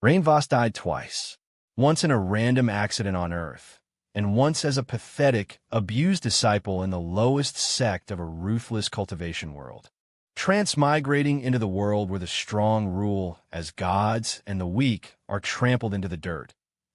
Rhain Voss died twice, once in a random accident on Earth, and once as a pathetic, abused disciple in the lowest sect of a ruthless cultivation world. Transmigrating into the world where the strong rule as gods and the weak are trampled into the dirt.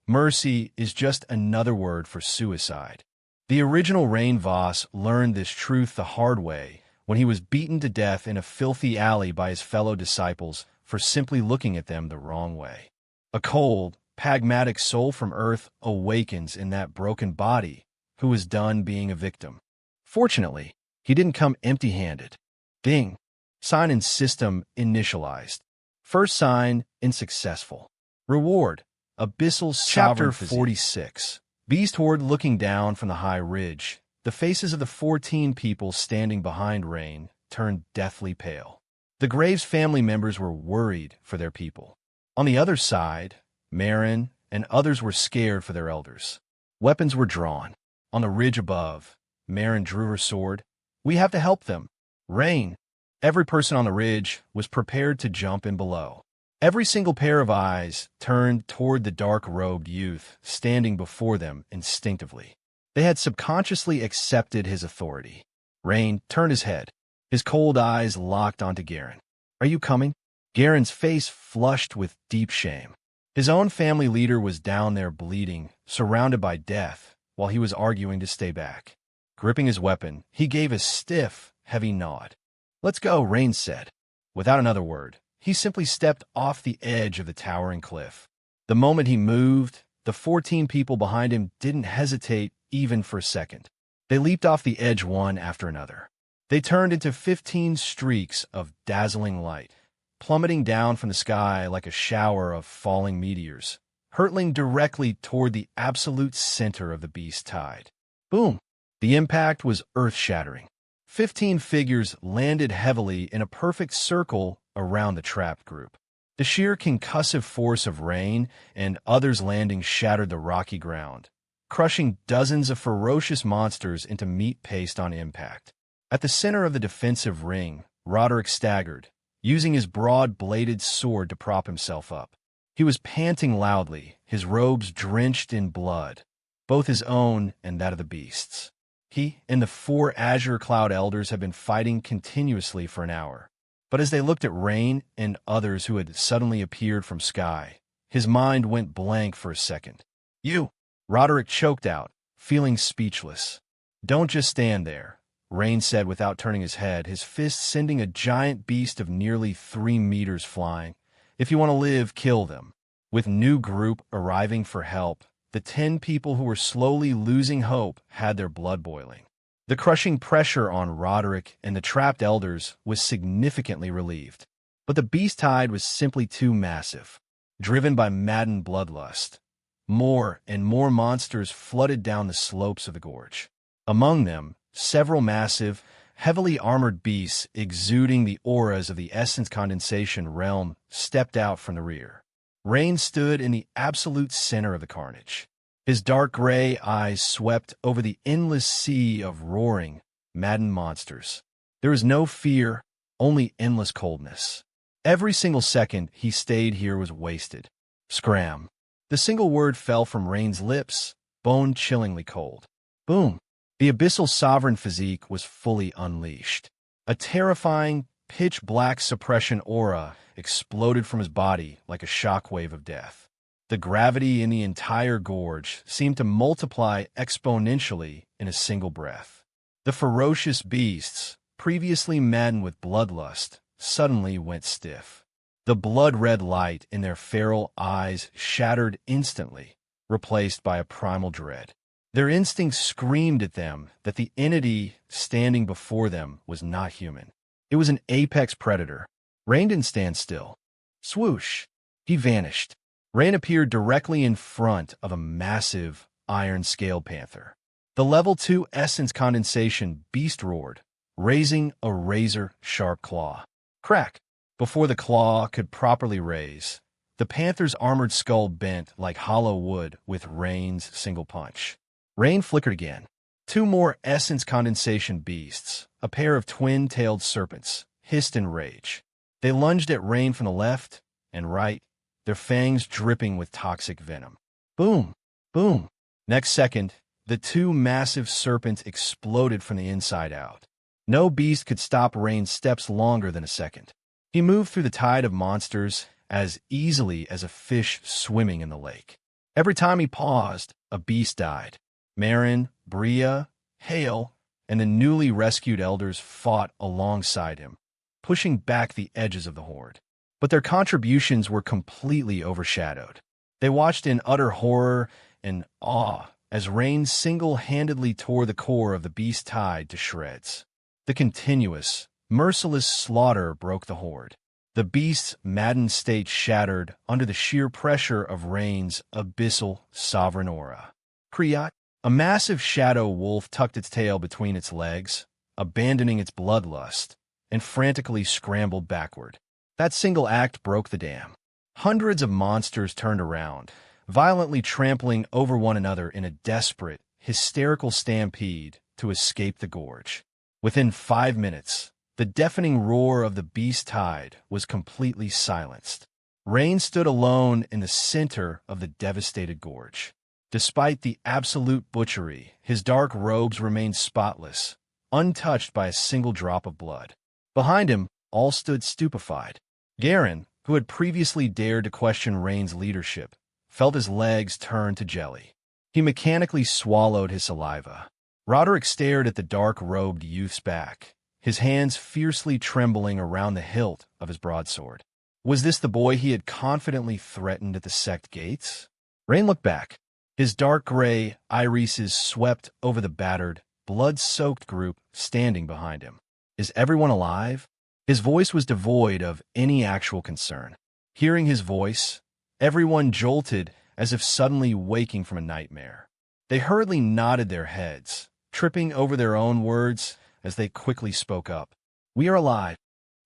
Mercy is just another word for suicide. The original Rhain Voss learned this truth the hard way when he was beaten to death in a filthy alley by his fellow disciples for simply looking at them the wrong way. A cold, pragmatic soul from Earth awakens in that broken body who is done being a victim. Fortunately, he didn't come empty-handed. Ding. Sign and system initialized. First sign, unsuccessful. Reward, Abyssal Chapter 46. Beast Horde looking down from the high ridge. The faces of the 14 people standing behind Rhain turned deathly pale. The Graves family members were worried for their people. On the other side, Marin and others were scared for their elders. Weapons were drawn. On the ridge above, Marin drew her sword. We have to help them. Rhain. Every person on the ridge was prepared to jump in below. Every single pair of eyes turned toward the dark-robed youth standing before them instinctively. They had subconsciously accepted his authority. Rhain turned his head. His cold eyes locked onto Garen. Are you coming? Garen's face flushed with deep shame. His own family leader was down there bleeding, surrounded by death, while he was arguing to stay back. Gripping his weapon, he gave a stiff, heavy nod. Let's go, Rhain said. Without another word, he simply stepped off the edge of the towering cliff. The moment he moved, the 14 people behind him didn't hesitate even for a second. They leaped off the edge one after another. They turned into 15 streaks of dazzling light, plummeting down from the sky like a shower of falling meteors, hurtling directly toward the absolute center of the beast tide. Boom! The impact was earth-shattering. 15 figures landed heavily in a perfect circle around the trapped group. The sheer concussive force of Rhain and others landing shattered the rocky ground, crushing dozens of ferocious monsters into meat paste on impact. At the center of the defensive ring, Roderick staggered, using his broad-bladed sword to prop himself up. He was panting loudly, his robes drenched in blood, both his own and that of the beasts. He and the 4 Azure Cloud Elders had been fighting continuously for an hour. But as they looked at Rhain and others who had suddenly appeared from sky, his mind went blank for a second. You! Roderick choked out, feeling speechless. Don't just stand there, Rhain said without turning his head, his fist sending a giant beast of nearly 3 meters flying. If you want to live, kill them. With new group arriving for help, the 10 people who were slowly losing hope had their blood boiling. The crushing pressure on Roderick and the trapped elders was significantly relieved. But the beast tide was simply too massive. Driven by maddened bloodlust, more and more monsters flooded down the slopes of the gorge. Among them, several massive, heavily armored beasts exuding the auras of the essence condensation realm stepped out from the rear. Rhain stood in the absolute center of the carnage. His dark gray eyes swept over the endless sea of roaring, maddened monsters. There was no fear, only endless coldness. Every single second he stayed here was wasted. Scram. The single word fell from Rhain's lips, bone-chillingly cold. Boom. The Abyssal sovereign physique was fully unleashed. A terrifying, pitch-black suppression aura exploded from his body like a shockwave of death. The gravity in the entire gorge seemed to multiply exponentially in a single breath. The ferocious beasts, previously maddened with bloodlust, suddenly went stiff. The blood-red light in their feral eyes shattered instantly, replaced by a primal dread. Their instincts screamed at them that the entity standing before them was not human. It was an apex predator. Rhain didn't stand still. Swoosh! He vanished. Rhain appeared directly in front of a massive, iron-scaled panther. The Level 2 essence condensation beast roared, raising a razor-sharp claw. Crack! Before the claw could properly raise, the panther's armored skull bent like hollow wood with Rhain's single punch. Rhain flickered again. 2 more essence condensation beasts, a pair of twin-tailed serpents, hissed in rage. They lunged at Rhain from the left and right, their fangs dripping with toxic venom. Boom! Boom! Next second, the two massive serpents exploded from the inside out. No beast could stop Rhain's steps longer than a second. He moved through the tide of monsters as easily as a fish swimming in the lake. Every time he paused, a beast died. Marin, Bria, Hale, and the newly rescued elders fought alongside him, pushing back the edges of the horde. But their contributions were completely overshadowed. They watched in utter horror and awe as Rhain single-handedly tore the core of the beast tide to shreds. The continuous, merciless slaughter broke the horde. The beast's maddened state shattered under the sheer pressure of Rhain's abyssal sovereign aura. Kriat, a massive shadow wolf, tucked its tail between its legs, abandoning its bloodlust, and frantically scrambled backward. That single act broke the dam. Hundreds of monsters turned around, violently trampling over one another in a desperate, hysterical stampede to escape the gorge. Within 5 minutes, the deafening roar of the beast tide was completely silenced. Rhain stood alone in the center of the devastated gorge. Despite the absolute butchery, his dark robes remained spotless, untouched by a single drop of blood. Behind him, all stood stupefied. Garen, who had previously dared to question Rhain's leadership, felt his legs turn to jelly. He mechanically swallowed his saliva. Roderick stared at the dark-robed youth's back, his hands fiercely trembling around the hilt of his broadsword. Was this the boy he had confidently threatened at the sect gates? Rhain looked back. His dark gray irises swept over the battered, blood-soaked group standing behind him. Is everyone alive? His voice was devoid of any actual concern. Hearing his voice, everyone jolted as if suddenly waking from a nightmare. They hurriedly nodded their heads, tripping over their own words as they quickly spoke up. "We are alive.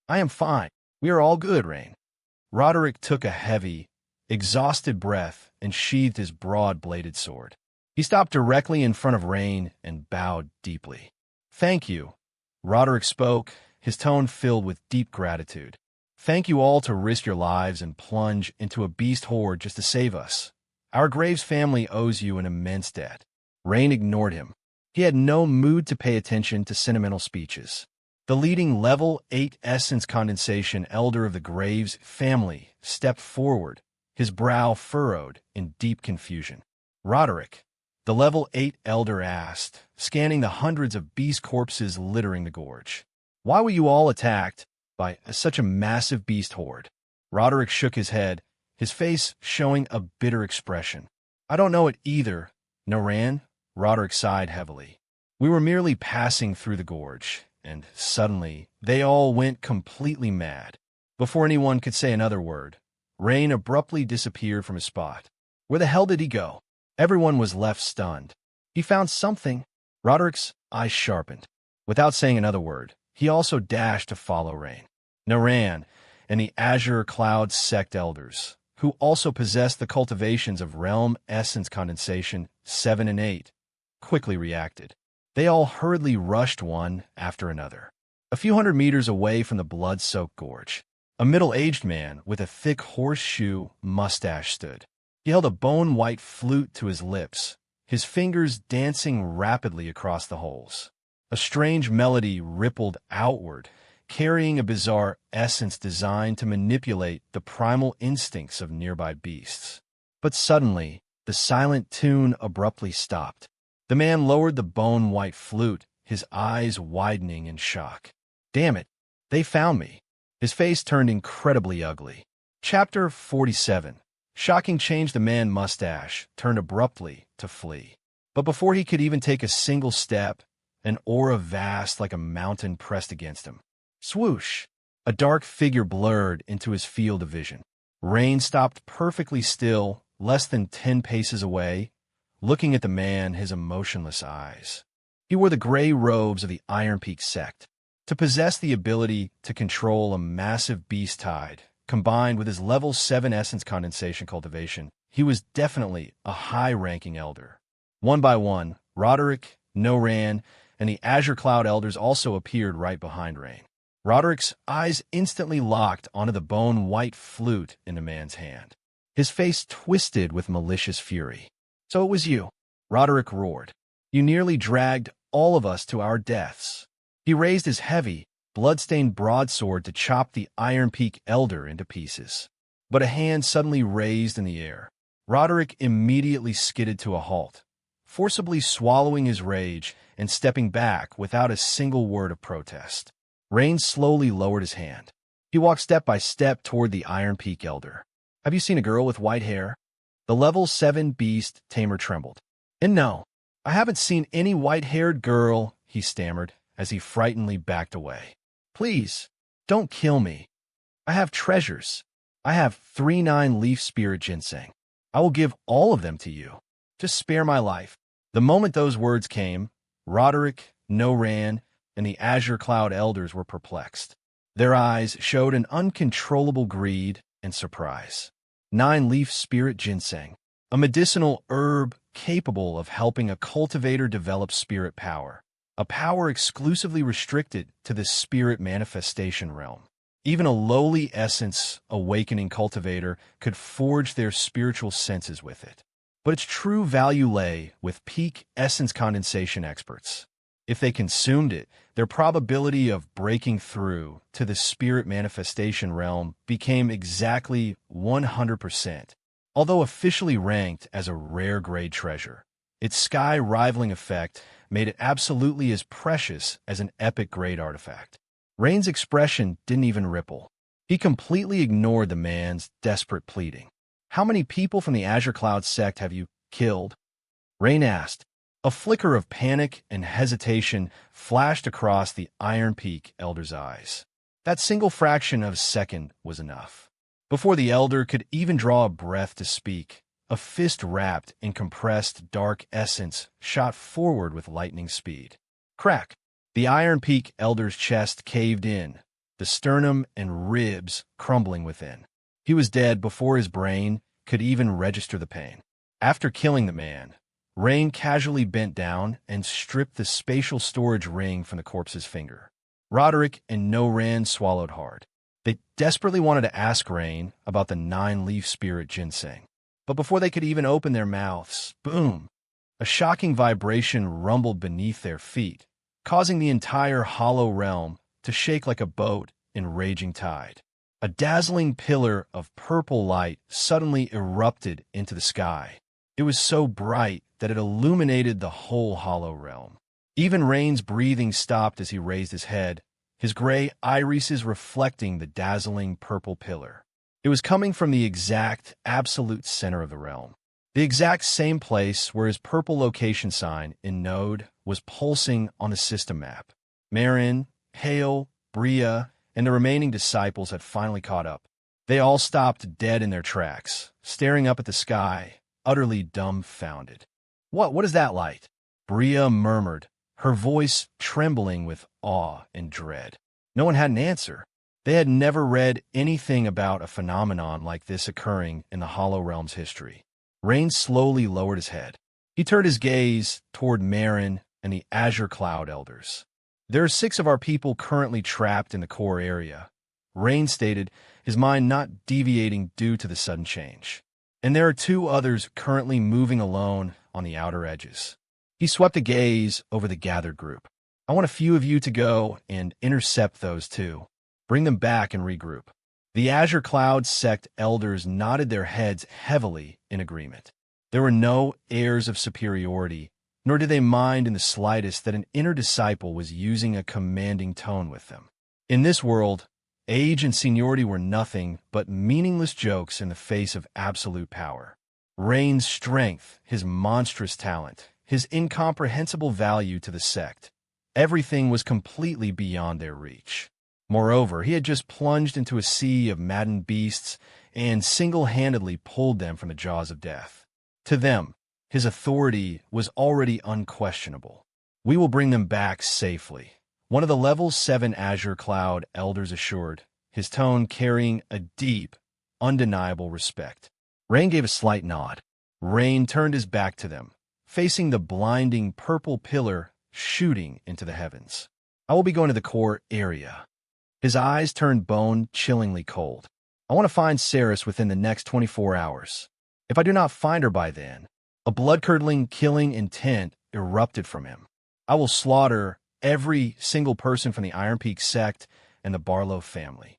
I am fine. We are all good, Rhain." Roderick took a heavy, exhausted breath and sheathed his broad-bladed sword. He stopped directly in front of Rhain and bowed deeply. "Thank you," Roderick spoke, his tone filled with deep gratitude. "Thank you all to risk your lives and plunge into a beast horde just to save us. Our Graves family owes you an immense debt." Rhain ignored him. He had no mood to pay attention to sentimental speeches. The leading level 8 essence condensation elder of the Graves family stepped forward, his brow furrowed in deep confusion. "Roderick," the level 8 elder asked, scanning the hundreds of beast corpses littering the gorge, "why were you all attacked by such a massive beast horde?" Roderick shook his head, his face showing a bitter expression. "I don't know it either, Noran." Roderick sighed heavily. "We were merely passing through the gorge, and suddenly they all went completely mad." Before anyone could say another word, Rhain abruptly disappeared from his spot. Where the hell did he go? Everyone was left stunned. He found something. Roderick's eyes sharpened. Without saying another word, he also dashed to follow Rhain. Noran and the Azure Cloud sect elders, who also possessed the cultivations of Realm Essence Condensation 7 and 8, quickly reacted. They all hurriedly rushed one after another. A few hundred meters away from the blood-soaked gorge, a middle-aged man with a thick horseshoe mustache stood. He held a bone-white flute to his lips, his fingers dancing rapidly across the holes. A strange melody rippled outward, carrying a bizarre essence designed to manipulate the primal instincts of nearby beasts. But suddenly, the silent tune abruptly stopped. The man lowered the bone-white flute, his eyes widening in shock. "Damn it, they found me." His face turned incredibly ugly. Chapter 47. Shocking change. The man mustache turned abruptly to flee. But before he could even take a single step, an aura vast like a mountain pressed against him. Swoosh! A dark figure blurred into his field of vision. Rhain stopped perfectly still, less than 10 paces away, looking at the man, his emotionless eyes. He wore the gray robes of the Iron Peak sect. To possess the ability to control a massive beast tide, combined with his level 7 essence condensation cultivation, he was definitely a high-ranking elder. One by one, Roderick, Noran, and the Azure Cloud elders also appeared right behind Rhain. Roderick's eyes instantly locked onto the bone-white flute in the man's hand. his face twisted with malicious fury. "So it was you," Roderick roared. "You nearly dragged all of us to our deaths." He raised his heavy, blood-stained broadsword to chop the Iron Peak Elder into pieces. But a hand suddenly raised in the air. Roderick immediately skidded to a halt, forcibly swallowing his rage and stepping back without a single word of protest. Rhain slowly lowered his hand. He walked step by step toward the Iron Peak Elder. "Have you seen a girl with white hair?" The level 7 beast tamer trembled. "And no, I haven't seen any white-haired girl," he stammered as he frightenedly backed away. "Please, don't kill me. I have treasures. I have 3 9-leaf spirit ginseng. I will give all of them to you. Just spare my life." The moment those words came, Roderick, Rhain, and the Azure Cloud Elders were perplexed. Their eyes showed an uncontrollable greed and surprise. 9-leaf spirit ginseng, a medicinal herb capable of helping a cultivator develop spirit power, a power exclusively restricted to the spirit manifestation realm. Even a lowly essence awakening cultivator could forge their spiritual senses with it. But its true value lay with peak essence condensation experts. If they consumed it, their probability of breaking through to the spirit manifestation realm became exactly 100%. Although officially ranked as a rare grade treasure, its sky-rivaling effect made it absolutely as precious as an epic grade artifact. Rhain's expression didn't even ripple. He completely ignored the man's desperate pleading. "How many people from the Azure Cloud sect have you killed?" Rhain asked. A flicker of panic and hesitation flashed across the Iron Peak Elder's eyes. That single fraction of a second was enough. Before the Elder could even draw a breath to speak, a fist wrapped in compressed dark essence shot forward with lightning speed. Crack! The Iron Peak Elder's chest caved in, the sternum and ribs crumbling within. He was dead before his brain could even register the pain. After killing the man, Rhain casually bent down and stripped the spatial storage ring from the corpse's finger. Roderick and Rhain swallowed hard. They desperately wanted to ask Rhain about the 9-leaf spirit ginseng. But before they could even open their mouths, boom! A shocking vibration rumbled beneath their feet, causing the entire hollow realm to shake like a boat in raging tide. A dazzling pillar of purple light suddenly erupted into the sky. It was so bright that it illuminated the whole hollow realm. Even Rhain's breathing stopped as he raised his head, his gray irises reflecting the dazzling purple pillar. It was coming from the exact, absolute center of the realm. The exact same place where his purple location sign in Node was pulsing on the system map. Marin, Hale, Bria, and the remaining disciples had finally caught up. They all stopped dead in their tracks, staring up at the sky, utterly dumbfounded. What is that light?" Bria murmured, her voice trembling with awe and dread. No one had an answer. They had never read anything about a phenomenon like this occurring in the Hollow Realm's history. Rhain slowly lowered his head. He turned his gaze toward Marin and the Azure Cloud Elders. "There are 6 of our people currently trapped in the core area," Rhain stated, his mind not deviating due to the sudden change. "And there are 2 others currently moving alone on the outer edges." He swept a gaze over the gathered group. "I want a few of you to go and intercept those 2. Bring them back and regroup." The Azure Cloud sect elders nodded their heads heavily in agreement. There were no airs of superiority, nor did they mind in the slightest that an inner disciple was using a commanding tone with them. In this world, age and seniority were nothing but meaningless jokes in the face of absolute power. Rhain's strength, his monstrous talent, his incomprehensible value to the sect, everything was completely beyond their reach. Moreover, he had just plunged into a sea of maddened beasts and single-handedly pulled them from the jaws of death. To them, his authority was already unquestionable. "We will bring them back safely," one of the level 7 Azure Cloud Elders assured, his tone carrying a deep, undeniable respect. Rhain gave a slight nod. Rhain turned his back to them, facing the blinding purple pillar shooting into the heavens. "I will be going to the core area." His eyes turned bone-chillingly cold. I want to find Ceres within the next 24 hours. If I do not find her by then, a blood-curdling killing intent erupted from him. I will slaughter every single person from the Iron Peak sect and the Barlow family.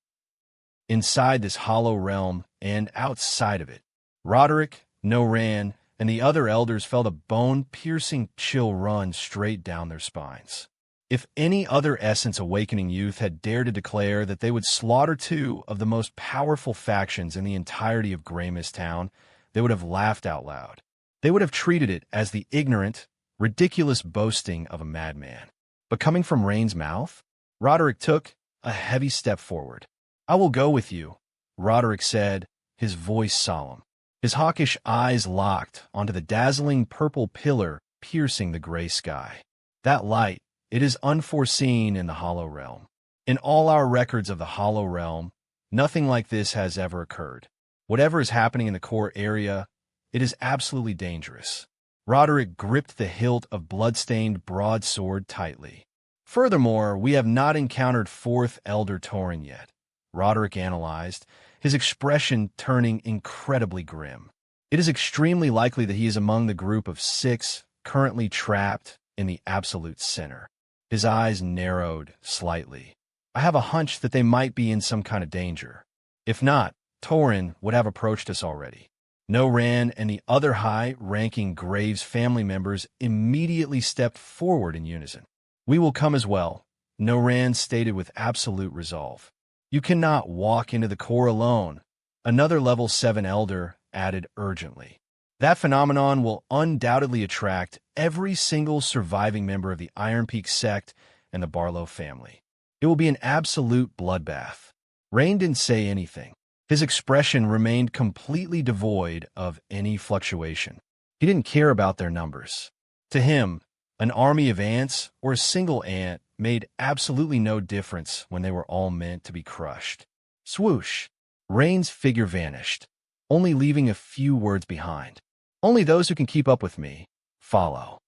Inside this hollow realm and outside of it, Roderick, Rhain, and the other elders felt a bone-piercing chill run straight down their spines. If any other Essence-awakening youth had dared to declare that they would slaughter two of the most powerful factions in the entirety of Grey Mist Town, they would have laughed out loud. They would have treated it as the ignorant, ridiculous boasting of a madman. But coming from Rhain's mouth, Roderick took a heavy step forward. "I will go with you," Roderick said, his voice solemn. His hawkish eyes locked onto the dazzling purple pillar piercing the gray sky. That light, it is unforeseen in the Hollow Realm. In all our records of the Hollow Realm, nothing like this has ever occurred. Whatever is happening in the core area, it is absolutely dangerous. Roderick gripped the hilt of blood-stained broadsword tightly. Furthermore, we have not encountered fourth Elder Tauren yet, Roderick analyzed, his expression turning incredibly grim. It is extremely likely that he is among the group of 6 currently trapped in the absolute center. His eyes narrowed slightly. I have a hunch that they might be in some kind of danger. If not, Tauren would have approached us already. Rhain and the other high-ranking Graves family members immediately stepped forward in unison. "We will come as well," Rhain stated with absolute resolve. "You cannot walk into the core alone," another level 7 elder added urgently. "That phenomenon will undoubtedly attract every single surviving member of the Iron Peak sect and the Barlow family. It will be an absolute bloodbath." Rhain didn't say anything. His expression remained completely devoid of any fluctuation. He didn't care about their numbers. To him, an army of ants or a single ant made absolutely no difference when they were all meant to be crushed. Swoosh! Rhain's figure vanished, only leaving a few words behind. "Only those who can keep up with me follow."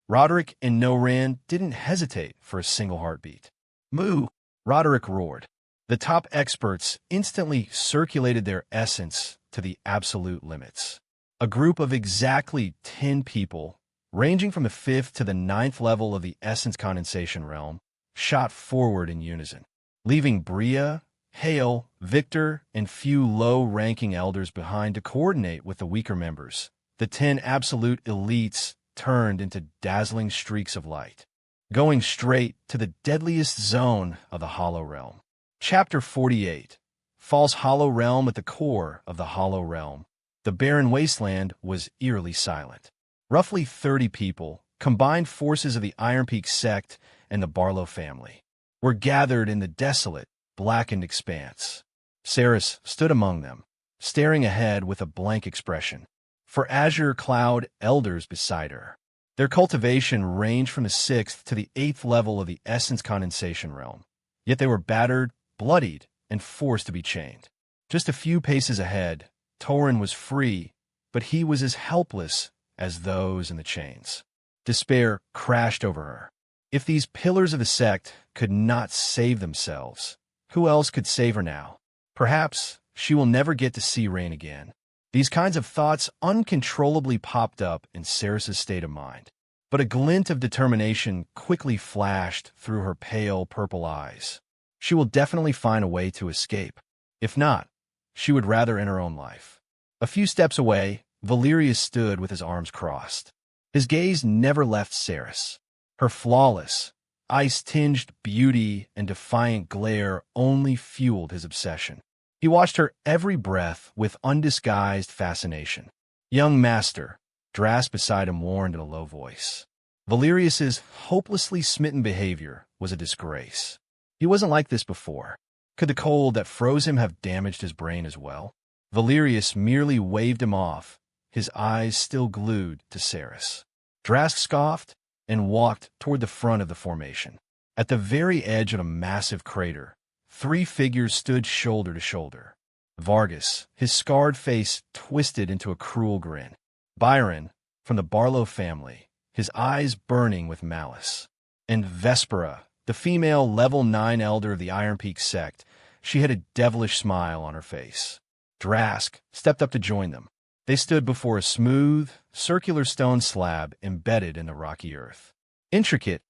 Roderick and Rhain didn't hesitate for a single heartbeat. "Moo!" Roderick roared. The top experts instantly circulated their essence to the absolute limits. A group of exactly 10 people, ranging from the 5th to the 9th level of the essence condensation realm, shot forward in unison, leaving Bria, Hale, Victor, and few low-ranking elders behind to coordinate with the weaker members. The 10 absolute elites turned into dazzling streaks of light, going straight to the deadliest zone of the Hollow Realm. Chapter 48. False Hollow Realm. At the core of the Hollow Realm, the barren wasteland was eerily silent. Roughly 30 people, combined forces of the Iron Peak sect and the Barlow family, were gathered in the desolate, blackened expanse. Ceres stood among them, staring ahead with a blank expression, for azure cloud elders beside her. Their cultivation ranged from the 6th to the 8th level of the essence condensation realm, yet they were battered, bloodied, and forced to be chained. Just a few paces ahead, Tauren was free, but he was as helpless as those in the chains. Despair crashed over her. If these pillars of the sect could not save themselves, who else could save her now? Perhaps she will never get to see Rhain again. These kinds of thoughts uncontrollably popped up in Ceres' state of mind, but a glint of determination quickly flashed through her pale purple eyes. She will definitely find a way to escape. If not, she would rather end her own life. A few steps away, Valerius stood with his arms crossed. His gaze never left Ceres. Her flawless, ice-tinged beauty and defiant glare only fueled his obsession. He watched her every breath with undisguised fascination. "Young master," Dras beside him warned in a low voice. Valerius's hopelessly smitten behavior was a disgrace. He wasn't like this before. Could the cold that froze him have damaged his brain as well? Valerius merely waved him off, his eyes still glued to Ceres. Dras scoffed and walked toward the front of the formation. At the very edge of a massive crater, 3 figures stood shoulder to shoulder. Vargas, his scarred face twisted into a cruel grin. Byron, from the Barlow family, his eyes burning with malice. And Vespera, the female level 9 elder of the Iron Peak sect, She had a devilish smile on her face. Drask stepped up to join them. They stood before a smooth, circular stone slab embedded in the rocky earth. Intricate,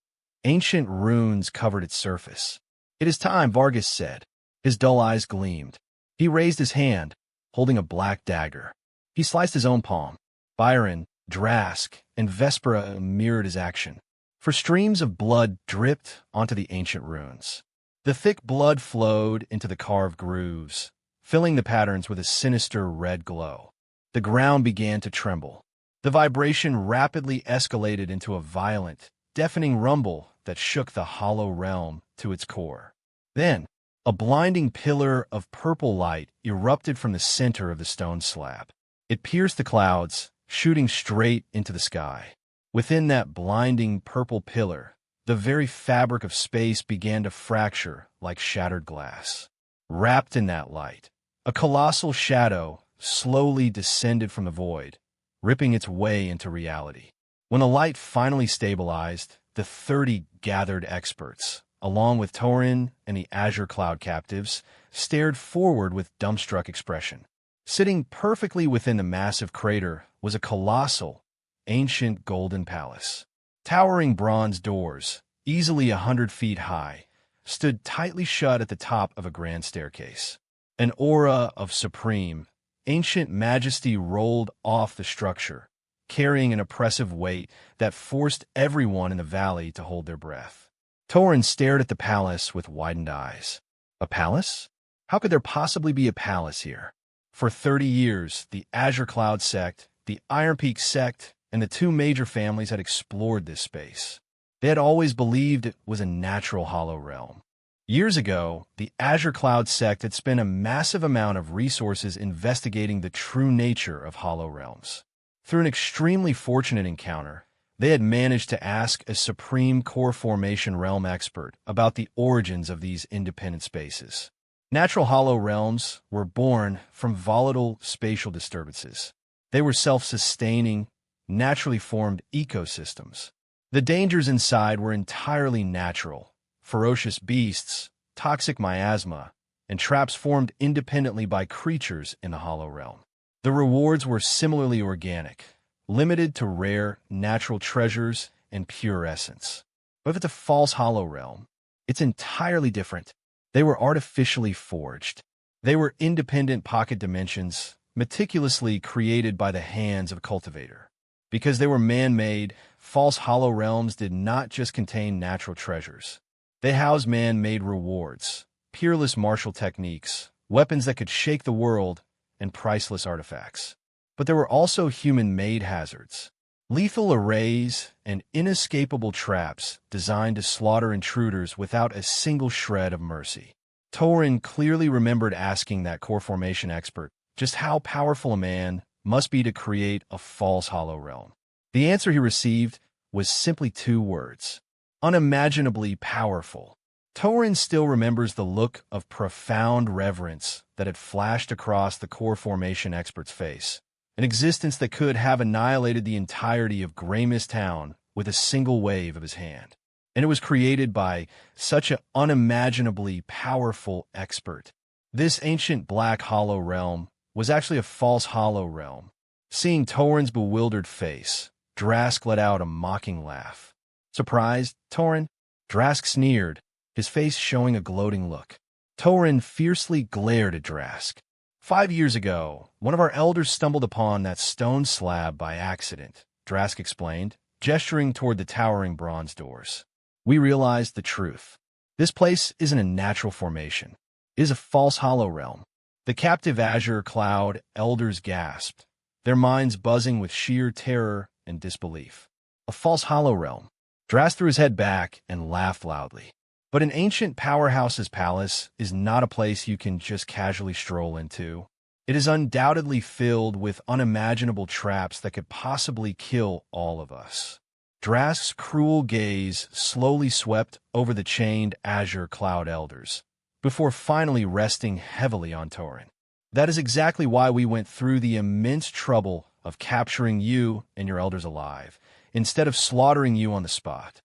ancient runes covered its surface. "It is time," Vargas said. His dull eyes gleamed. He raised his hand, holding a black dagger. He sliced his own palm. Byron, Drask, and Vespera mirrored his action, for streams of blood dripped onto the ancient runes. The thick blood flowed into the carved grooves, filling the patterns with a sinister red glow. The ground began to tremble. The vibration rapidly escalated into a violent, deafening rumble that shook the hollow realm to its core. Then, a blinding pillar of purple light erupted from the center of the stone slab. It pierced the clouds, shooting straight into the sky. Within that blinding purple pillar, the very fabric of space began to fracture like shattered glass. Wrapped in that light, a colossal shadow slowly descended from the void, ripping its way into reality. When the light finally stabilized, the 30 gathered experts, along with Torin and the Azure Cloud captives, stared forward with dumbstruck expression. Sitting perfectly within the massive crater was a colossal, ancient golden palace. Towering bronze doors, easily 100 feet high, stood tightly shut at the top of a grand staircase. An aura of supreme, ancient majesty rolled off the structure, carrying an oppressive weight that forced everyone in the valley to hold their breath. Torin stared at the palace with widened eyes. A palace? How could there possibly be a palace here? For 30 years, the Azure Cloud sect, the Iron Peak sect, and the two major families had explored this space. They had always believed it was a natural hollow realm. Years ago, the Azure Cloud sect had spent a massive amount of resources investigating the true nature of hollow realms. Through an extremely fortunate encounter, they had managed to ask a supreme core formation realm expert about the origins of these independent spaces. Natural hollow realms were born from volatile spatial disturbances. They were self-sustaining, naturally formed ecosystems. The dangers inside were entirely natural. Ferocious beasts, toxic miasma, and traps formed independently by creatures in the hollow realm. The rewards were similarly organic, limited to rare, natural treasures and pure essence. But if it's a false hollow realm, it's entirely different. They were artificially forged. They were independent pocket dimensions, meticulously created by the hands of a cultivator. Because they were man-made, false hollow realms did not just contain natural treasures. They housed man-made rewards, peerless martial techniques, weapons that could shake the world, and priceless artifacts. But there were also human-made hazards, lethal arrays and inescapable traps designed to slaughter intruders without a single shred of mercy. Torin clearly remembered asking that core formation expert just how powerful a man must be to create a false hollow realm. The answer he received was simply 2 words: unimaginably powerful. Torin still remembers the look of profound reverence that had flashed across the core formation expert's face, an existence that could have annihilated the entirety of Greymis Town with a single wave of his hand. And it was created by such an unimaginably powerful expert. This ancient black hollow realm was actually a false hollow realm. Seeing Torin's bewildered face, Drask let out a mocking laugh. "Surprised, Torin?" Drask sneered, his face showing a gloating look. Torin fiercely glared at Drask. 5 years ago, one of our elders stumbled upon that stone slab by accident, Drask explained, gesturing toward the towering bronze doors. We realized the truth. This place isn't a natural formation. It is a false hollow realm. The captive Azure Cloud elders gasped, their minds buzzing with sheer terror and disbelief. A false hollow realm. Drask threw his head back and laughed loudly. But an ancient powerhouse's palace is not a place you can just casually stroll into. It is undoubtedly filled with unimaginable traps that could possibly kill all of us. Drask's cruel gaze slowly swept over the chained Azure Cloud elders, before finally resting heavily on Torin. That is exactly why we went through the immense trouble of capturing you and your elders alive, instead of slaughtering you on the spot.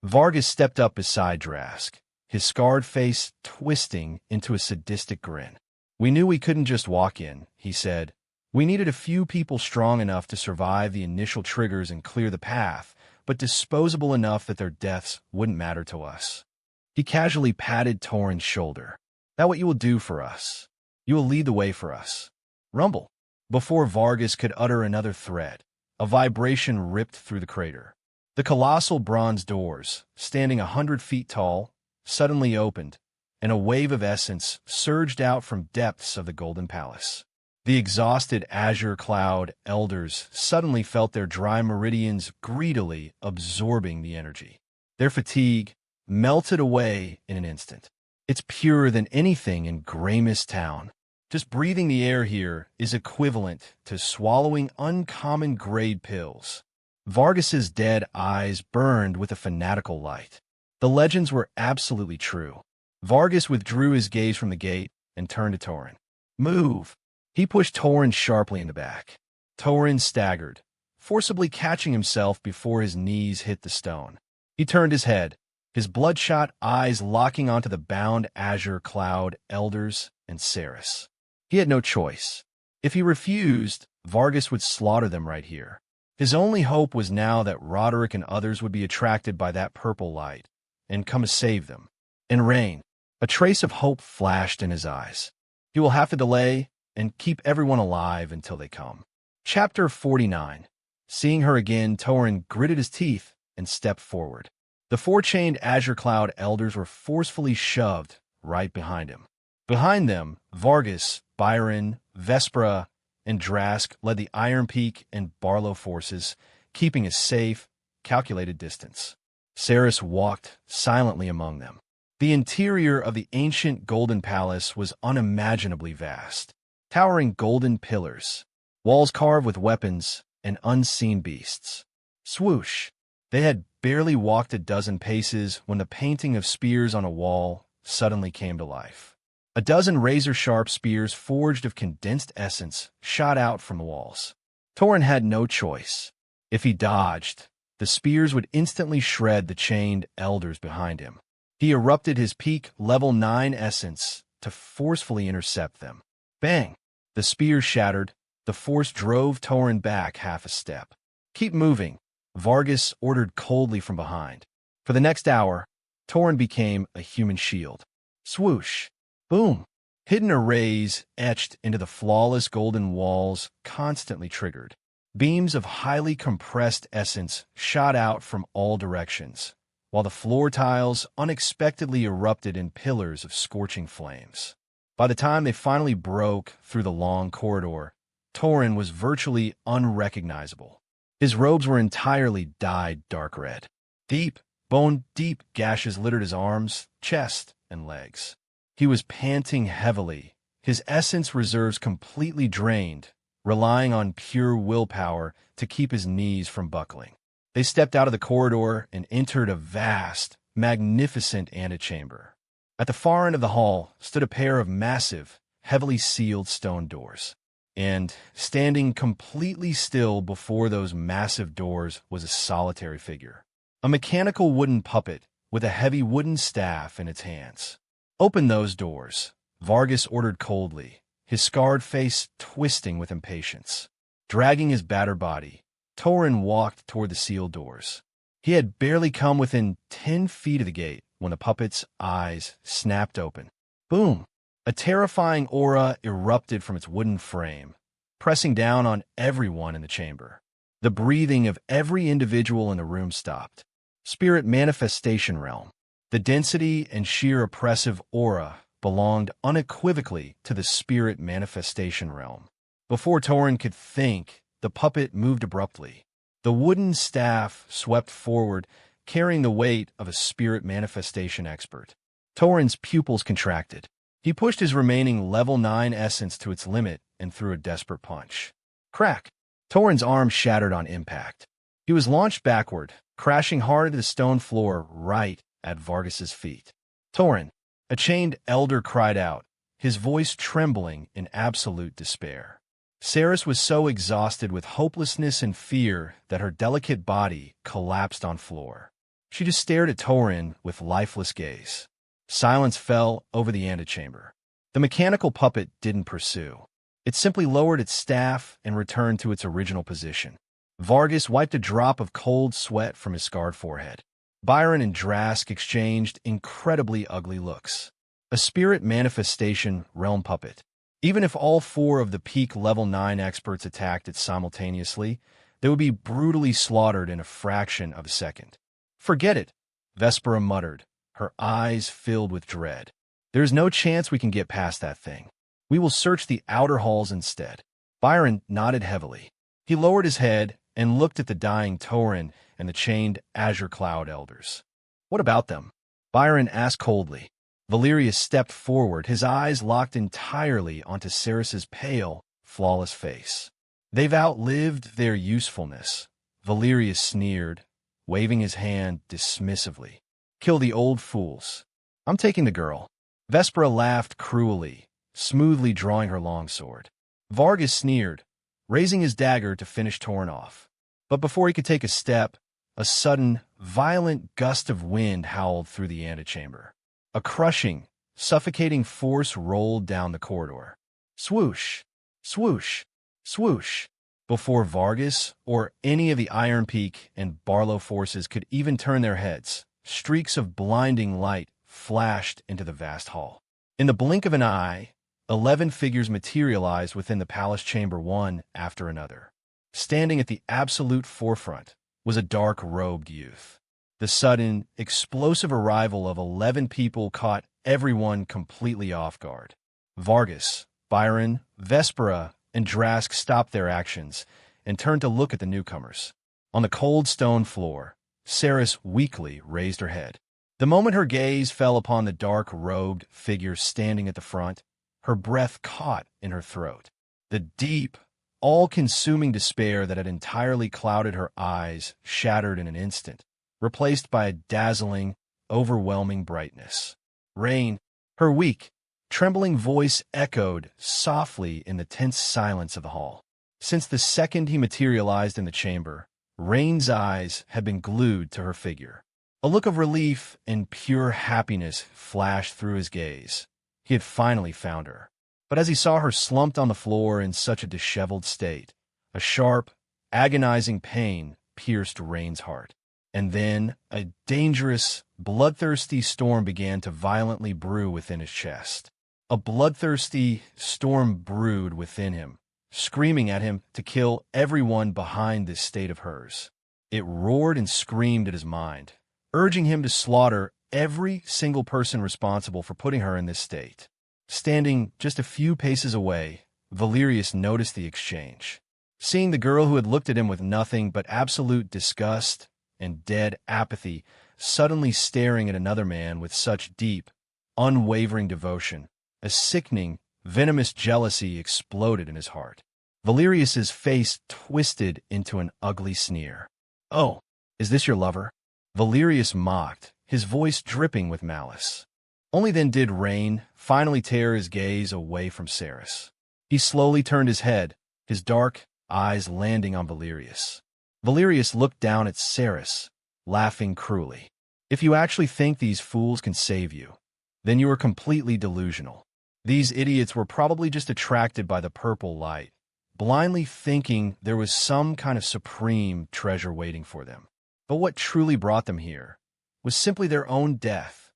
Vargas stepped up beside Drask, his scarred face twisting into a sadistic grin. "We knew we couldn't just walk in," he said. "We needed a few people strong enough to survive the initial triggers and clear the path, but disposable enough that their deaths wouldn't matter to us." He casually patted Torin's shoulder. "That what you will do for us? You will lead the way for us." Rumble. Before Vargas could utter another threat, a vibration ripped through the crater. The colossal bronze doors, standing 100 feet tall, suddenly opened, and a wave of essence surged out from depths of the Golden Palace. The exhausted azure cloud elders suddenly felt their dry meridians greedily absorbing the energy. Their fatigue melted away in an instant. "It's purer than anything in Graymus Town. Just breathing the air here is equivalent to swallowing uncommon grade pills." Vargas's dead eyes burned with a fanatical light. The legends were absolutely true. Vargas withdrew his gaze from the gate and turned to Torin. "Move!" He pushed Torin sharply in the back. Torin staggered, forcibly catching himself before his knees hit the stone. He turned his head, his bloodshot eyes locking onto the bound azure cloud elders and Saris. He had no choice. If he refused, Vargas would slaughter them right here. His only hope was now that Roderick and others would be attracted by that purple light and come to save them. And Rhain, a trace of hope flashed in his eyes. He will have to delay and keep everyone alive until they come. Chapter 49. Seeing her again, Torin gritted his teeth and stepped forward. The four-chained azure cloud elders were forcefully shoved right behind him. Behind them, Vargas, Byron, Vespera, and Drask led the Iron Peak and Barlow forces, keeping a safe, calculated distance. Saris walked silently among them. The interior of the ancient Golden Palace was unimaginably vast. Towering golden pillars, walls carved with weapons and unseen beasts. Swoosh! They had barely walked a dozen paces when the painting of spears on a wall suddenly came to life. A dozen razor-sharp spears forged of condensed essence shot out from the walls. Torin had no choice. If he dodged, the spears would instantly shred the chained elders behind him. He erupted his peak level 9 essence to forcefully intercept them. Bang! The spears shattered. The force drove Torin back half a step. "Keep moving," Vargas ordered coldly from behind. For the next hour, Torin became a human shield. Swoosh! Boom! Hidden arrays etched into the flawless golden walls constantly triggered. Beams of highly compressed essence shot out from all directions, while the floor tiles unexpectedly erupted in pillars of scorching flames. By the time they finally broke through the long corridor, Torin was virtually unrecognizable. His robes were entirely dyed dark red. Deep, bone-deep gashes littered his arms, chest, and legs. He was panting heavily, his essence reserves completely drained, relying on pure willpower to keep his knees from buckling. They stepped out of the corridor and entered a vast, magnificent antechamber. At the far end of the hall stood a pair of massive, heavily sealed stone doors. And, standing completely still before those massive doors was a solitary figure. A mechanical wooden puppet with a heavy wooden staff in its hands. "Open those doors," Vargas ordered coldly, his scarred face twisting with impatience. Dragging his battered body, Torin walked toward the sealed doors. He had barely come within 10 feet of the gate when the puppet's eyes snapped open. Boom! A terrifying aura erupted from its wooden frame, pressing down on everyone in the chamber. The breathing of every individual in the room stopped. Spirit manifestation realm. The density and sheer oppressive aura belonged unequivocally to the spirit manifestation realm. Before Torin could think, the puppet moved abruptly. The wooden staff swept forward, carrying the weight of a spirit manifestation expert. Torin's pupils contracted. He pushed his remaining level 9 essence to its limit and threw a desperate punch. Crack! Torin's arm shattered on impact. He was launched backward, crashing hard into the stone floor right at Vargas's feet. "Torin!" A chained elder cried out, his voice trembling in absolute despair. Saris was so exhausted with hopelessness and fear that her delicate body collapsed on floor. She just stared at Torin with lifeless gaze. Silence fell over the antechamber. The mechanical puppet didn't pursue. It simply lowered its staff and returned to its original position. Vargas wiped a drop of cold sweat from his scarred forehead. Byron and Drask exchanged incredibly ugly looks. A spirit manifestation realm puppet. Even if all four of the peak level 9 experts attacked it simultaneously, they would be brutally slaughtered in a fraction of a second. Forget it, Vespera muttered, her eyes filled with dread. There is no chance we can get past that thing. We will search the outer halls instead. Byron nodded heavily. He lowered his head and looked at the dying Tauren and the chained Azure Cloud elders. What about them? Byron asked coldly. Valerius stepped forward, his eyes locked entirely onto Ceres's pale, flawless face. They've outlived their usefulness, Valerius sneered, waving his hand dismissively. Kill the old fools. I'm taking the girl. Vespera laughed cruelly, smoothly drawing her longsword. Vargas sneered, raising his dagger to finish Tauren off. But before he could take a step, a sudden, violent gust of wind howled through the antechamber. A crushing, suffocating force rolled down the corridor. Swoosh, swoosh, swoosh. Before Vargas or any of the Iron Peak and Barlow forces could even turn their heads, streaks of blinding light flashed into the vast hall. In the blink of an eye, 11 figures materialized within the palace chamber one after another. Standing at the absolute forefront was a dark-robed youth. The sudden, explosive arrival of 11 people caught everyone completely off guard. Vargas, Byron, Vespera, and Drask stopped their actions and turned to look at the newcomers. On the cold stone floor, Ceres weakly raised her head. The moment her gaze fell upon the dark-robed figure standing at the front, her breath caught in her throat. The deep, all-consuming despair that had entirely clouded her eyes shattered in an instant, replaced by a dazzling, overwhelming brightness. Rhain, her weak, trembling voice echoed softly in the tense silence of the hall. Since the second he materialized in the chamber, Rhain's eyes had been glued to her figure. A look of relief and pure happiness flashed through his gaze. He had finally found her. But as he saw her slumped on the floor in such a disheveled state, a sharp, agonizing pain pierced Rhain's heart. And then a dangerous, bloodthirsty storm began to violently brew within his chest. A bloodthirsty storm brewed within him, screaming at him to kill everyone behind this state of hers. It roared and screamed at his mind, urging him to slaughter every single person responsible for putting her in this state. Standing just a few paces away, Valerius noticed the exchange. Seeing the girl who had looked at him with nothing but absolute disgust and dead apathy suddenly staring at another man with such deep, unwavering devotion, a sickening, venomous jealousy exploded in his heart. Valerius's face twisted into an ugly sneer. "Oh, is this your lover?" Valerius mocked, his voice dripping with malice. Only then did Rhain finally tear his gaze away from Ceres. He slowly turned his head, his dark eyes landing on Valerius. Valerius looked down at Ceres, laughing cruelly. "If you actually think these fools can save you, then you are completely delusional. These idiots were probably just attracted by the purple light, blindly thinking there was some kind of supreme treasure waiting for them. But what truly brought them here was simply their own death."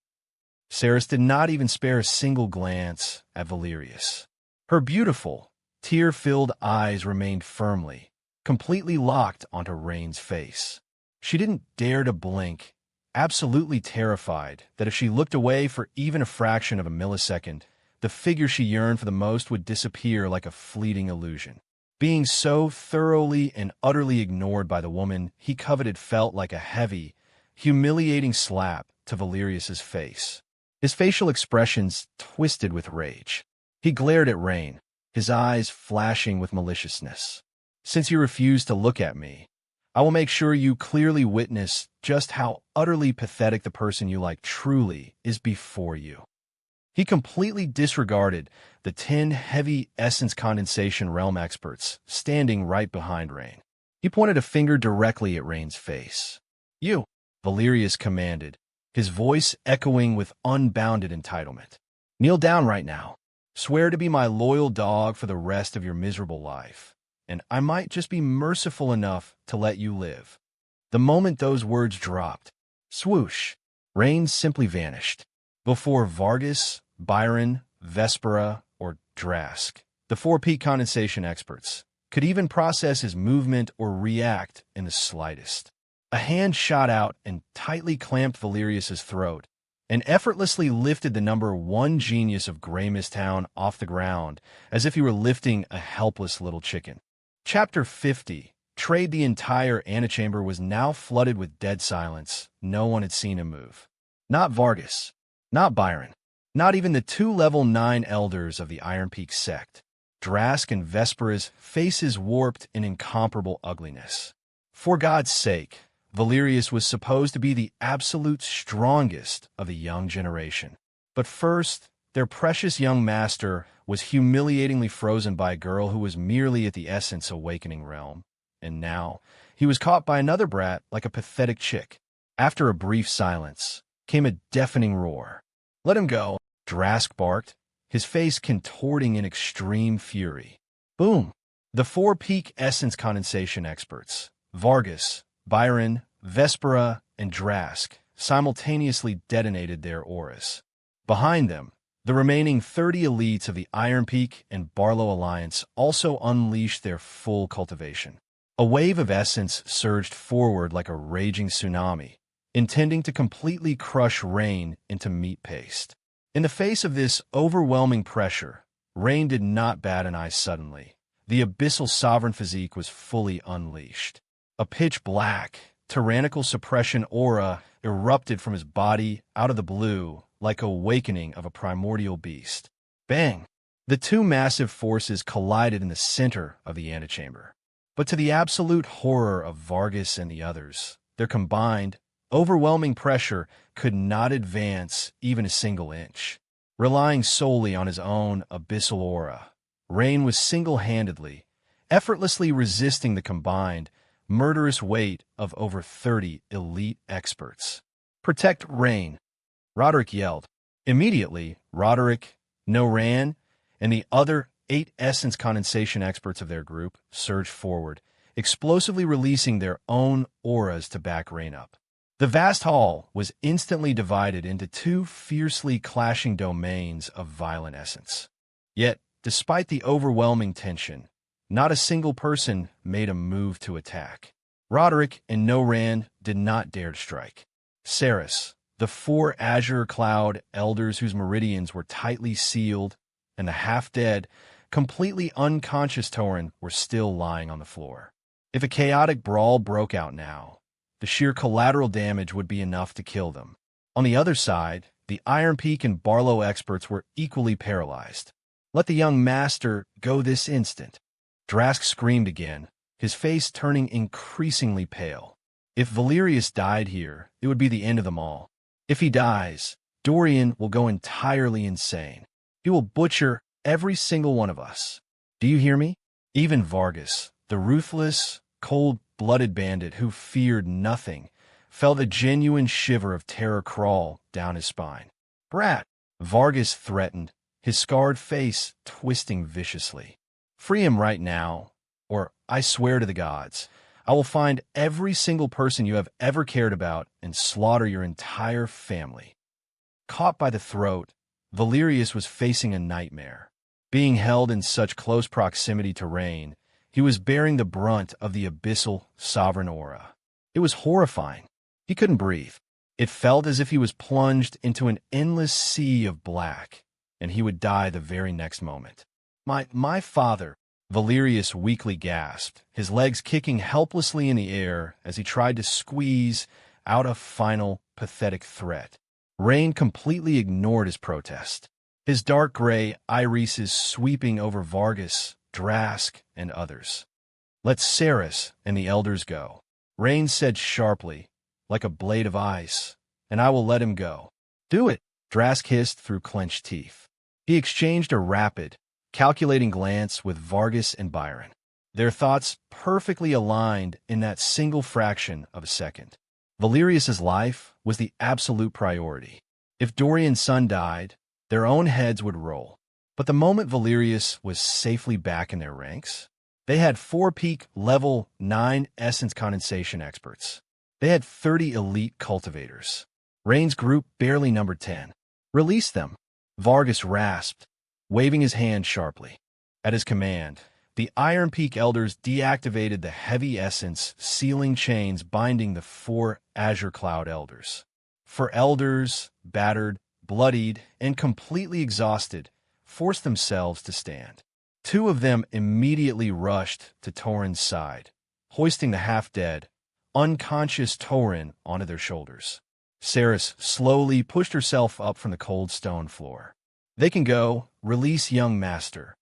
Ceres did not even spare a single glance at Valerius. Her beautiful, tear-filled eyes remained firmly, completely locked onto Rhain's face. She didn't dare to blink, absolutely terrified that if she looked away for even a fraction of a millisecond, the figure she yearned for the most would disappear like a fleeting illusion. Being so thoroughly and utterly ignored by the woman he coveted felt like a heavy, humiliating slap to Valerius's face. His facial expressions twisted with rage. He glared at Rhain, his eyes flashing with maliciousness. "Since you refuse to look at me, I will make sure you clearly witness just how utterly pathetic the person you like truly is before you." He completely disregarded the 10 heavy essence condensation realm experts standing right behind Rhain. He pointed a finger directly at Rhain's face. "You," Valerius commanded, his voice echoing with unbounded entitlement. "Kneel down right now. Swear to be my loyal dog for the rest of your miserable life, and I might just be merciful enough to let you live." The moment those words dropped, swoosh, Rhain simply vanished. Before Vargas, Byron, Vespera, or Drask, the four peak condensation experts, could even process his movement or react in the slightest, a hand shot out and tightly clamped Valerius's throat, and effortlessly lifted the #1 genius of Grey Mist Town off the ground as if he were lifting a helpless little chicken. Chapter 50. Trade. The entire antechamber was now flooded with dead silence. No one had seen him move. Not Vargas, not Byron, not even the 2 level 9 elders of the Iron Peak sect. Drask and Vespera's faces warped in incomparable ugliness. For God's sake, Valerius was supposed to be the absolute strongest of the young generation. But first, their precious young master was humiliatingly frozen by a girl who was merely at the essence awakening realm. And now, he was caught by another brat like a pathetic chick. After a brief silence, came a deafening roar. "Let him go," Drask barked, his face contorting in extreme fury. Boom! The 4 peak essence condensation experts, Vargas, Byron, Vespera, and Drask, simultaneously detonated their auras. Behind them, the remaining 30 elites of the Iron Peak and Barlow Alliance also unleashed their full cultivation. A wave of essence surged forward like a raging tsunami, intending to completely crush Rhain into meat paste. In the face of this overwhelming pressure, Rhain did not bat an eye suddenly. The Abyssal sovereign physique was fully unleashed. A pitch-black, tyrannical suppression aura erupted from his body out of the blue like a awakening of a primordial beast. Bang! The 2 massive forces collided in the center of the antechamber. But to the absolute horror of Vargas and the others, their combined, overwhelming pressure could not advance even a single inch. Relying solely on his own abyssal aura, Rhain was single-handedly, effortlessly resisting the combined, murderous weight of over 30 elite experts. "Protect Rhain," Roderick yelled. Immediately, Roderick, Noran, and the other 8 essence condensation experts of their group surged forward, explosively releasing their own auras to back Rhain up. The vast hall was instantly divided into 2 fiercely clashing domains of violent essence. Yet, despite the overwhelming tension, not a single person made a move to attack. Roderick and Noran did not dare to strike. Ceres, the 4 azure cloud elders whose meridians were tightly sealed, and the half-dead, completely unconscious Tauren were still lying on the floor. If a chaotic brawl broke out now, the sheer collateral damage would be enough to kill them. On the other side, the Iron Peak and Barlow experts were equally paralyzed. "Let the young master go this instant," Drask screamed again, his face turning increasingly pale. If Valerius died here, it would be the end of them all. If he dies, Dorian will go entirely insane. He will butcher every single one of us. Do you hear me? Even Vargas, the ruthless, cold-blooded bandit who feared nothing, felt a genuine shiver of terror crawl down his spine. "Brat," Vargas threatened, his scarred face twisting viciously. "Free him right now, or I swear to the gods, I will find every single person you have ever cared about and slaughter your entire family." Caught by the throat, Valerius was facing a nightmare. Being held in such close proximity to Rhain, he was bearing the brunt of the abyssal sovereign aura. It was horrifying. He couldn't breathe. It felt as if he was plunged into an endless sea of black, and he would die the very next moment. My father," Valerius weakly gasped, his legs kicking helplessly in the air as he tried to squeeze out a final, pathetic threat. Rhain completely ignored his protest, his dark gray irises sweeping over Vargas, Drask, and others. "Let Ceres and the elders go," Rhain said sharply, like a blade of ice, "and I will let him go." "Do it," Drask hissed through clenched teeth. He exchanged a rapid, calculating glance with Vargas and Byron, their thoughts perfectly aligned in that single fraction of a second. Valerius's life was the absolute priority. If Dorian's son died, their own heads would roll. But the moment Valerius was safely back in their ranks, they had 4 peak level 9 essence condensation experts. They had 30 elite cultivators. Rhain's group barely numbered 10. Release them, Vargas rasped, waving his hand sharply. At his command, the Iron Peak elders deactivated the heavy essence sealing chains binding the 4 Azure Cloud elders. 4 elders, battered, bloodied, and completely exhausted, forced themselves to stand. 2 of them immediately rushed to Tauren's side, hoisting the half-dead, unconscious Tauren onto their shoulders. Ceres slowly pushed herself up from the cold stone floor. They can go, release young master.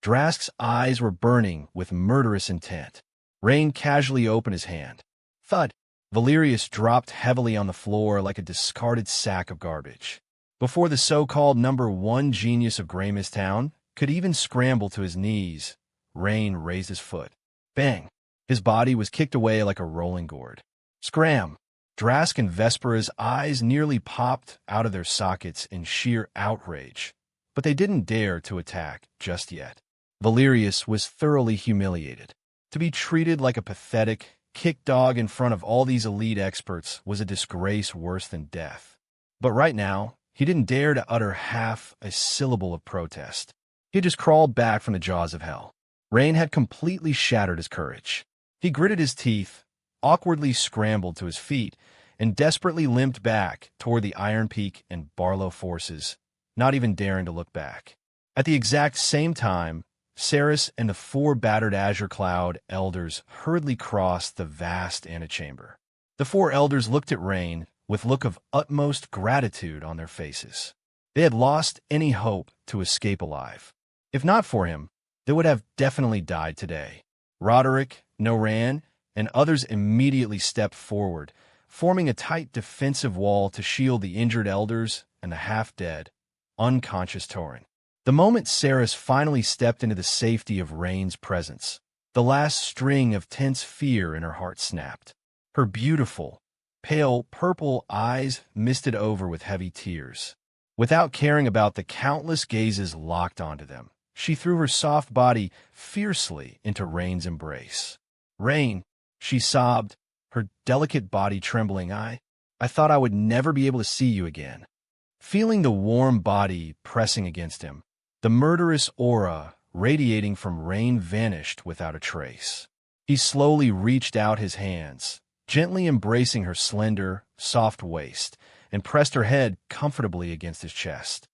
Drask's eyes were burning with murderous intent. Rhain casually opened his hand. Thud! Valerius dropped heavily on the floor like a discarded sack of garbage. Before the so-called #1 genius of Graymus Town could even scramble to his knees, Rhain raised his foot. Bang! His body was kicked away like a rolling gourd. Scram! Drask and Vespera's eyes nearly popped out of their sockets in sheer outrage, but they didn't dare to attack just yet. Valerius was thoroughly humiliated. To be treated like a pathetic, kick dog in front of all these elite experts was a disgrace worse than death. But right now, he didn't dare to utter half a syllable of protest. He had just crawled back from the jaws of hell. Rhain had completely shattered his courage. He gritted his teeth, awkwardly scrambled to his feet, and desperately limped back toward the Iron Peak and Barlow forces, not even daring to look back. At the exact same time, Ceres and the 4 battered Azure Cloud elders hurriedly crossed the vast antechamber. The 4 elders looked at Rhain with a look of utmost gratitude on their faces. They had lost any hope to escape alive. If not for him, they would have definitely died today. Roderick, Noran, and others immediately stepped forward, forming a tight defensive wall to shield the injured elders and the half-dead, unconscious Tauren. The moment Ceres finally stepped into the safety of Rhain's presence, the last string of tense fear in her heart snapped. Her beautiful, pale purple eyes misted over with heavy tears. Without caring about the countless gazes locked onto them, she threw her soft body fiercely into Rhain's embrace. Rhain, she sobbed, her delicate body trembling. I thought I would never be able to see you again. Feeling the warm body pressing against him, the murderous aura radiating from Rhain vanished without a trace. He slowly reached out his hands, gently embracing her slender, soft waist, and pressed her head comfortably against his chest.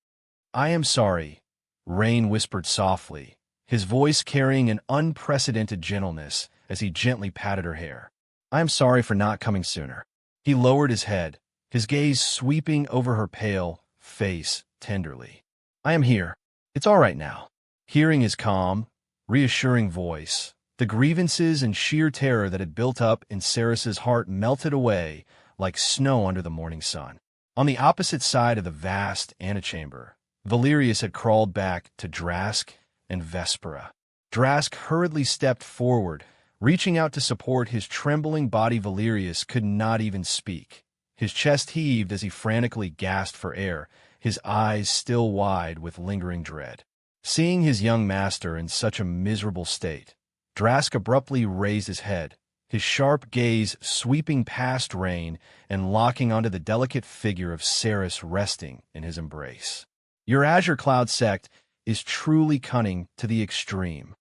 I am sorry, Rhain whispered softly, his voice carrying an unprecedented gentleness as he gently patted her hair. I am sorry for not coming sooner. He lowered his head, his gaze sweeping over her pale face tenderly. I am here. It's all right now. Hearing his calm, reassuring voice, the grievances and sheer terror that had built up in Ceres's heart melted away like snow under the morning sun. On the opposite side of the vast antechamber, Valerius had crawled back to Drask and Vespera. Drask hurriedly stepped forward, reaching out to support his trembling body. Valerius could not even speak. His chest heaved as he frantically gasped for air, his eyes still wide with lingering dread. Seeing his young master in such a miserable state, Drask abruptly raised his head, his sharp gaze sweeping past Rhain and locking onto the delicate figure of Ceres resting in his embrace. Your Azure Cloud sect is truly cunning to the extreme,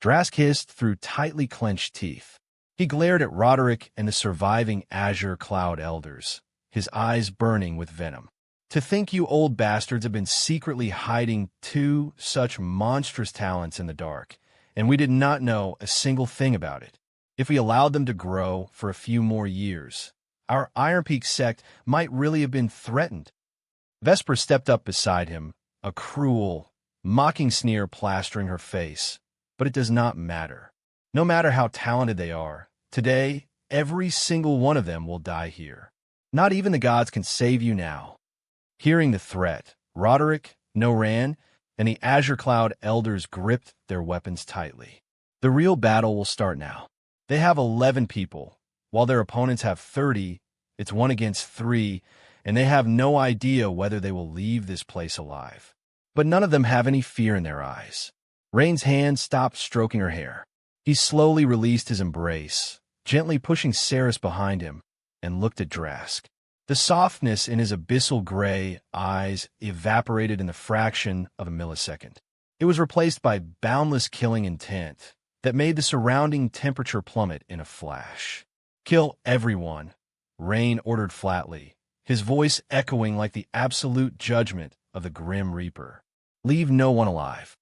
Drask hissed through tightly clenched teeth. He glared at Roderick and the surviving Azure Cloud elders, his eyes burning with venom. To think you old bastards have been secretly hiding 2 such monstrous talents in the dark, and we did not know a single thing about it. If we allowed them to grow for a few more years, our Iron Peak sect might really have been threatened. Vesper stepped up beside him, a cruel, mocking sneer plastering her face. But it does not matter. No matter how talented they are, today, every single one of them will die here. Not even the gods can save you now. Hearing the threat, Roderick, Noran, and the Azure Cloud elders gripped their weapons tightly. The real battle will start now. They have 11 people, while their opponents have 30, It's 1 against 3, and they have no idea whether they will leave this place alive. But none of them have any fear in their eyes. Rhain's hand stopped stroking her hair. He slowly released his embrace, gently pushing Saris behind him, and looked at Drask. The softness in his abyssal gray eyes evaporated in the fraction of a millisecond. It was replaced by boundless killing intent that made the surrounding temperature plummet in a flash. "Kill everyone," Rhain ordered flatly, his voice echoing like the absolute judgment of the Grim Reaper. "Leave no one alive."